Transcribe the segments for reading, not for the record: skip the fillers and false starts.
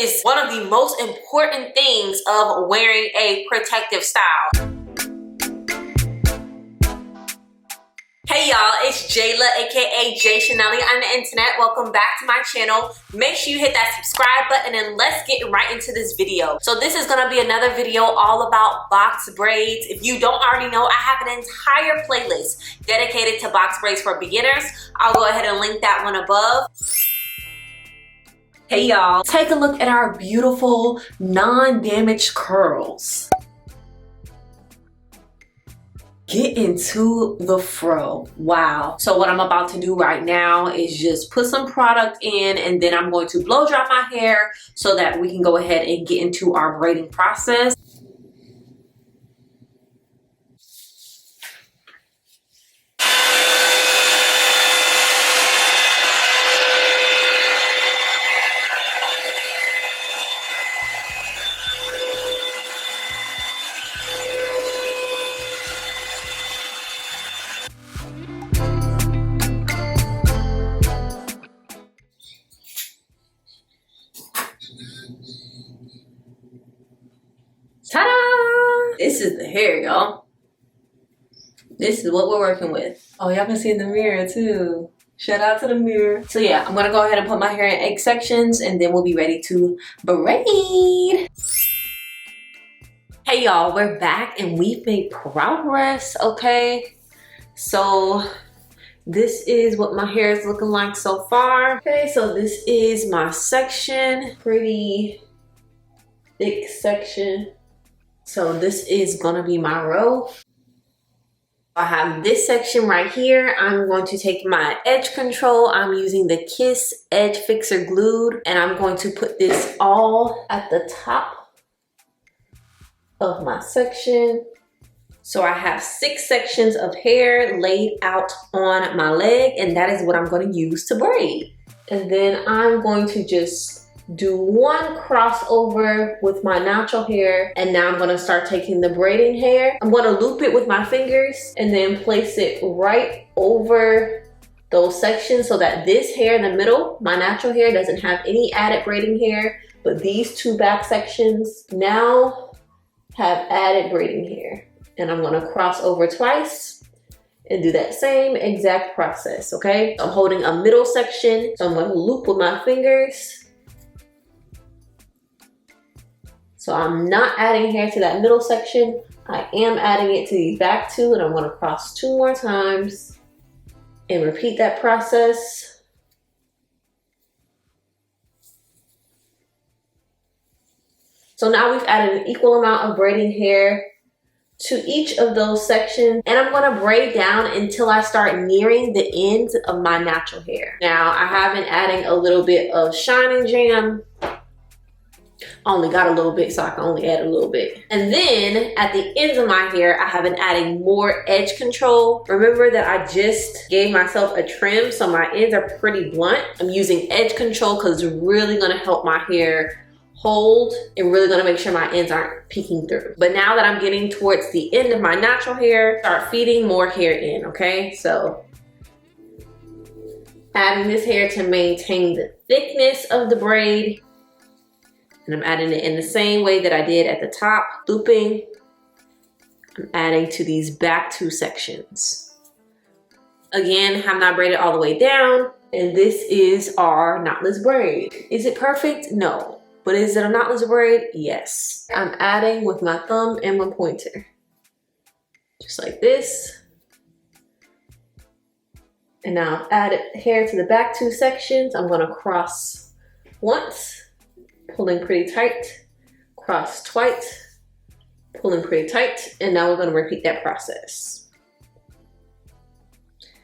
is one of the most important things of wearing a protective style. Hey y'all, it's Jayla, aka JaiChanellie on the internet. Welcome back to my channel. Make sure you hit that subscribe button and let's get right into this video. So this is gonna be another video all about box braids. If you don't already know, I have an entire playlist dedicated to box braids for beginners. I'll go ahead and link that one above. Hey y'all, take a look at our beautiful non-damaged curls. Get into the fro. Wow. So what I'm about to do right now is just put some product in, and then I'm going to blow dry my hair so that we can go ahead and get into our braiding process. Ta-da! This is the hair, y'all. This is what we're working with. Oh, y'all can see in the mirror too. Shout out to the mirror. So yeah, I'm gonna go ahead and put my hair in 8 sections and then we'll be ready to braid. Hey y'all, we're back and we've made progress, okay? So this is what my hair is looking like so far. Okay, so this is my section. Pretty thick section. So this is gonna be my row. I have this section right here. I'm going to take my edge control. I'm using the Kiss Edge Fixer Glued, and I'm going to put this all at the top of my section. So I have 6 sections of hair laid out on my leg, and that is what I'm going to use to braid. And then I'm going to just do one crossover with my natural hair, and now I'm going to start taking the braiding hair. I'm going to loop it with my fingers and then place it right over those sections so that this hair in the middle, my natural hair, doesn't have any added braiding hair, but these 2 back sections now have added braiding hair. And I'm going to cross over twice and do that same exact process, okay? I'm holding a middle section, so I'm going to loop with my fingers. So I'm not adding hair to that middle section. I am adding it to the back 2, and I'm going to cross 2 more times and repeat that process. So now we've added an equal amount of braiding hair to each of those sections, and I'm going to braid down until I start nearing the ends of my natural hair. Now I have been adding a little bit of Shining Jam. I only got a little bit, so I can only add a little bit. And then at the ends of my hair, I have been adding more edge control. Remember that I just gave myself a trim, so my ends are pretty blunt. I'm using edge control because it's really gonna help my hair hold and really gonna make sure my ends aren't peeking through. But now that I'm getting towards the end of my natural hair, start feeding more hair in, okay? So adding this hair to maintain the thickness of the braid. And I'm adding it in the same way that I did at the top, looping. I'm adding to these back 2 sections. Again, have not braided all the way down. And this is our knotless braid. Is it perfect? No. But is it a knotless braid? Yes. I'm adding with my thumb and my pointer. Just like this. And now I've added hair to the back 2 sections. I'm gonna cross once, pulling pretty tight, cross twice, pulling pretty tight, and now we're going to repeat that process.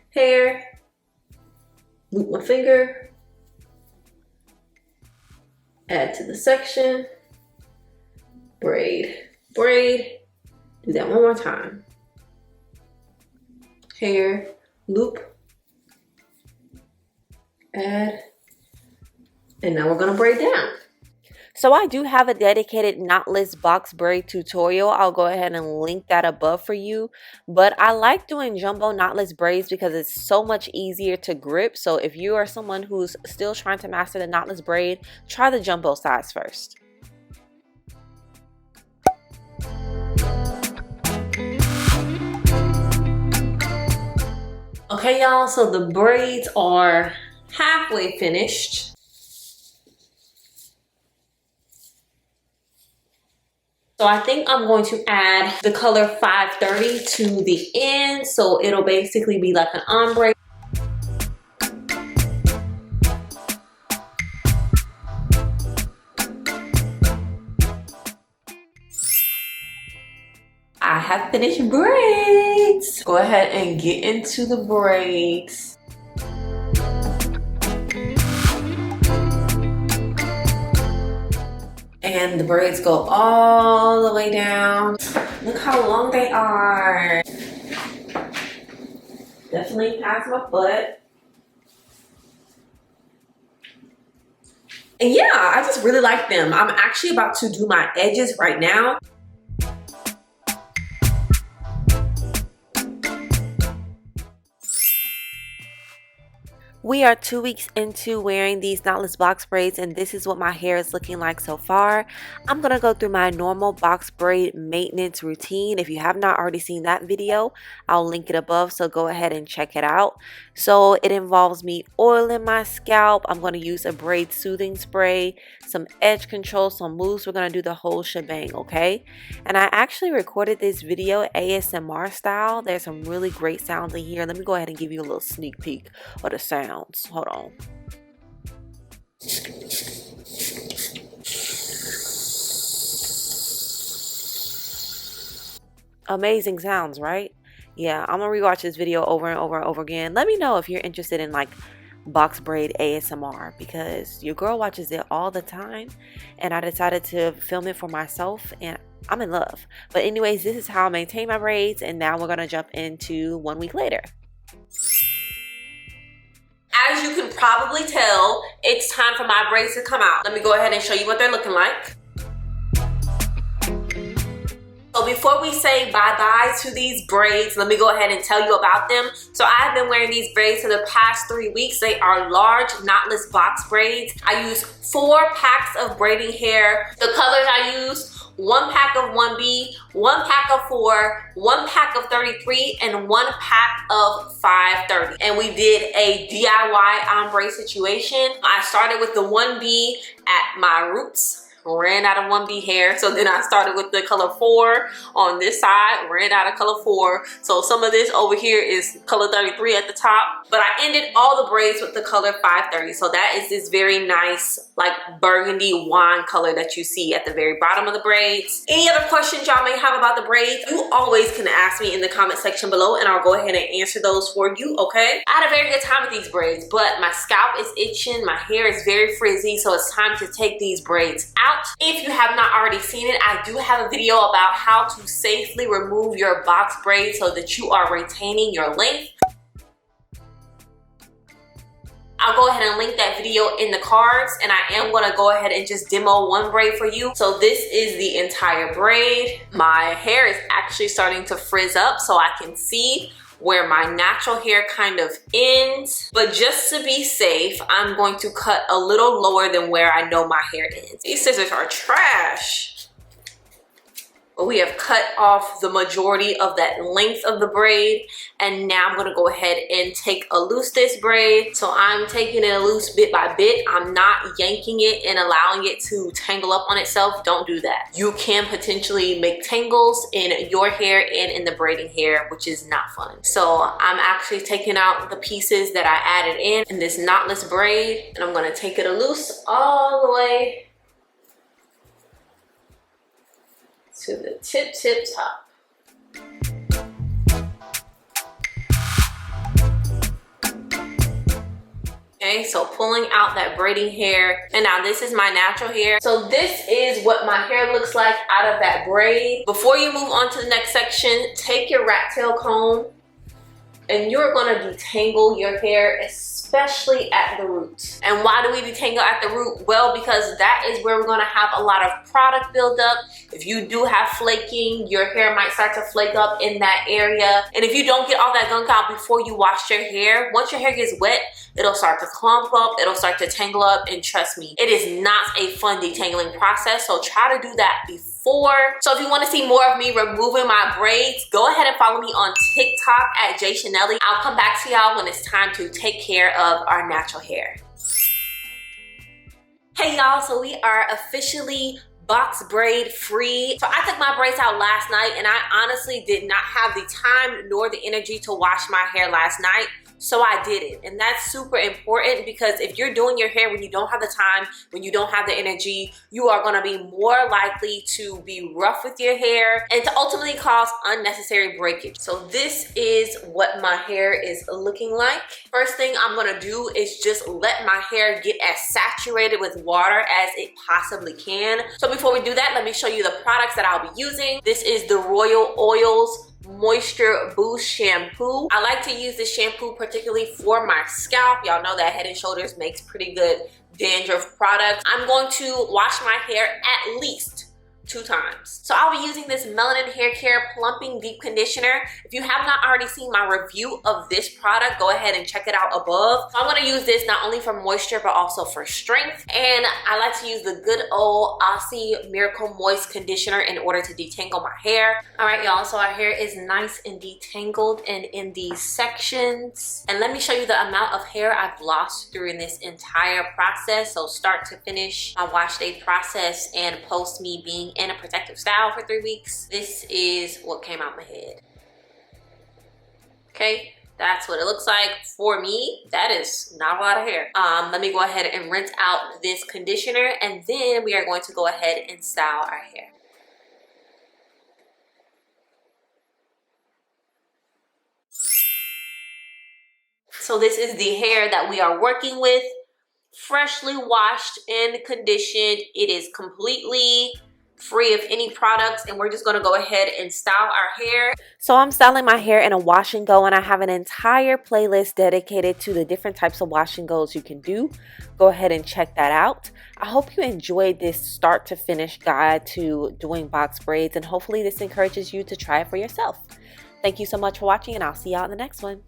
Hair, loop my finger, add to the section, braid, braid, do that one more time. Hair, loop, add, and now we're going to braid down. So I do have a dedicated knotless box braid tutorial. I'll go ahead and link that above for you. But I like doing jumbo knotless braids because it's so much easier to grip. So if you are someone who's still trying to master the knotless braid, try the jumbo size first. Okay, y'all, so the braids are halfway finished. So I think I'm going to add the color 530 to the end, so it'll basically be like an ombre. I have finished braids. Go ahead and get into the braids. And the braids go all the way down. Look how long they are. Definitely past my butt. And yeah, I just really like them. I'm actually about to do my edges right now. We are 2 weeks into wearing these knotless box braids, and this is what my hair is looking like so far. I'm going to go through my normal box braid maintenance routine. If you have not already seen that video, I'll link it above, so go ahead and check it out. So it involves me oiling my scalp. I'm going to use a braid soothing spray, some edge control, some moves. We're going to do the whole shebang, okay? And I actually recorded this video ASMR style. There's some really great sounds in here. Let me go ahead and give you a little sneak peek of the sound. Hold on. Amazing sounds, right? Yeah, I'm gonna rewatch this video over and over and over again. Let me know if you're interested in like box braid ASMR, because your girl watches it all the time and I decided to film it for myself and I'm in love. But anyways, this is how I maintain my braids, and now we're gonna jump into 1 week later. As you can probably tell, it's time for my braids to come out. Let me go ahead and show you what they're looking like. So before we say bye-bye to these braids, let me go ahead and tell you about them. So I've been wearing these braids for the past 3 weeks. They are large knotless box braids. I use 4 packs of braiding hair. The colors I use: 1 pack of 1B, 1 pack of 4, 1 pack of 33, and 1 pack of 530. And we did a DIY ombre situation. I started with the 1B at my roots, ran out of 1B hair, so then I started with the color 4 on this side, ran out of color 4, so some of this over here is color 33 at the top, but I ended all the braids with the color 530. So that is this very nice like burgundy wine color that you see at the very bottom of the braids. Any other questions y'all may have about the braids, you always can ask me in the comment section below and I'll go ahead and answer those for you, okay? I had a very good time with these braids, but my scalp is itching, my hair is very frizzy, so it's time to take these braids out. If you have not already seen it, I do have a video about how to safely remove your box braids so that you are retaining your length. I'll go ahead and link that video in the cards, and I am going to go ahead and just demo one braid for you. So this is the entire braid. My hair is actually starting to frizz up so I can see where my natural hair kind of ends. But just to be safe, I'm going to cut a little lower than where I know my hair ends. These scissors are trash. But we have cut off the majority of that length of the braid, and now I'm going to go ahead and take a loose this braid. So I'm taking it loose bit by bit. I'm not yanking it and allowing it to tangle up on itself. Don't do that. You can potentially make tangles in your hair and in the braiding hair, which is not fun. So I'm actually taking out the pieces that I added in this knotless braid, and I'm going to take it loose all the way to the tip top. Okay, so pulling out that braiding hair, and now this is my natural hair. So this is what my hair looks like out of that braid. Before you move on to the next section, take your rat tail comb and you're gonna detangle your hair, especially at the root. And why do we detangle at the root? Well, because that is where we're gonna have a lot of product buildup. If you do have flaking, your hair might start to flake up in that area. And if you don't get all that gunk out before you wash your hair, once your hair gets wet, it'll start to clump up, it'll start to tangle up, and trust me, it is not a fun detangling process, so try to do that before. So if you want to see more of me removing my braids, go ahead and follow me on TikTok at JaiChanellie. I'll come back to y'all when it's time to take care of our natural hair. Hey y'all, so we are officially box braid free. So I took my braids out last night, and I honestly did not have the time nor the energy to wash my hair last night. So I did it, and that's super important, because if you're doing your hair when you don't have the time, when you don't have the energy, you are gonna be more likely to be rough with your hair and to ultimately cause unnecessary breakage. So this is what my hair is looking like. First thing I'm gonna do is just let my hair get as saturated with water as it possibly can. So before we do that, let me show you the products that I'll be using. This is the Royal Oils Moisture Boost shampoo. I like to use this shampoo particularly for my scalp. Y'all know that Head and Shoulders makes pretty good dandruff products. I'm going to wash my hair at least 2 times. So I'll be using this Melanin Hair Care Plumping Deep Conditioner. If you have not already seen my review of this product, go ahead and check it out above. So I'm gonna use this not only for moisture, but also for strength. And I like to use the good old Aussie Miracle Moist Conditioner in order to detangle my hair. All right, y'all, so our hair is nice and detangled and in these sections. And let me show you the amount of hair I've lost during this entire process. So start to finish, my wash day process and post me being in a protective style for 3 weeks. This is what came out my head. Okay, that's what it looks like. For me, that is not a lot of hair. Let me go ahead and rinse out this conditioner, and then we are going to go ahead and style our hair. So this is the hair that we are working with. Freshly washed and conditioned. It is completely free of any products, and we're just going to go ahead and style our hair. So I'm styling my hair in a wash and go, and I have an entire playlist dedicated to the different types of wash and goes you can do. Go ahead and check that out. I hope you enjoyed this start to finish guide to doing box braids, and hopefully this encourages you to try it for yourself. Thank you so much for watching, and I'll see y'all in the next one.